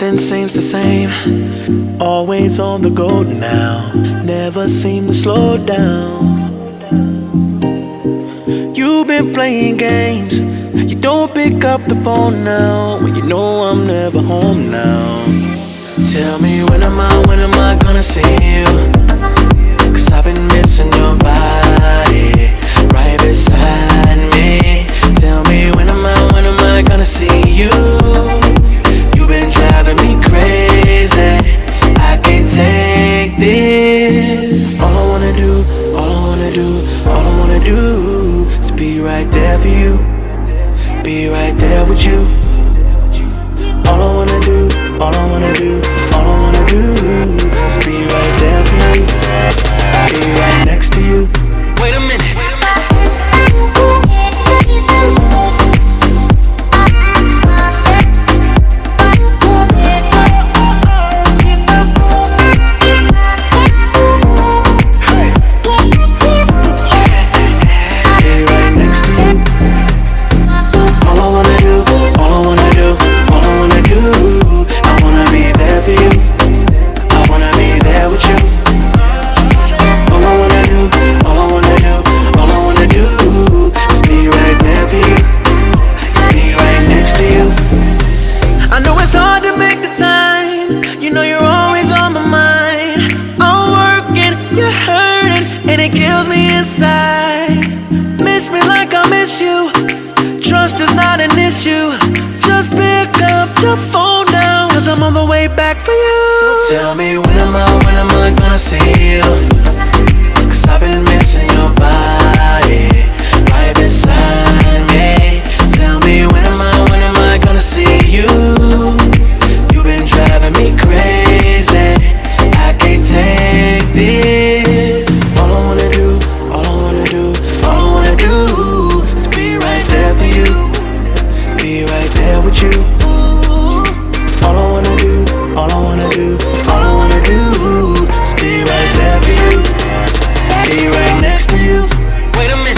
Nothing seems the same. Always on the go now. Never seem to slow down. You've been playing games. You don't pick up the phone now when you know I'm never home now. Tell me when am I gonna see you? 'Cause I've been missing your body right beside me. Tell me when am I gonna see you? You've been driving me crazy. I can't take this. All I wanna do is be right there for you. Be right there with you. All I wanna do is be right there for you. Be right next to you. Wait a minute. Miss me like I miss you. Trust is not an issue. Just pick up your phone now, 'cause I'm on the way back for you. So tell me when am I gonna see you? 'Cause I've been missing your body right beside me. Tell me when am I gonna see you? You've been driving me crazy. I can't take this. All I wanna do is be right there for you. Be right there with you. All I wanna do is be right there for you. Be right next to you. Wait a minute.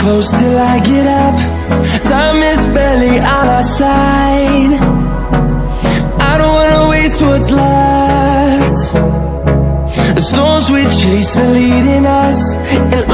Close till I get up. Time is barely on our side. I don't wanna waste what's left. The storms we chase are leading us, and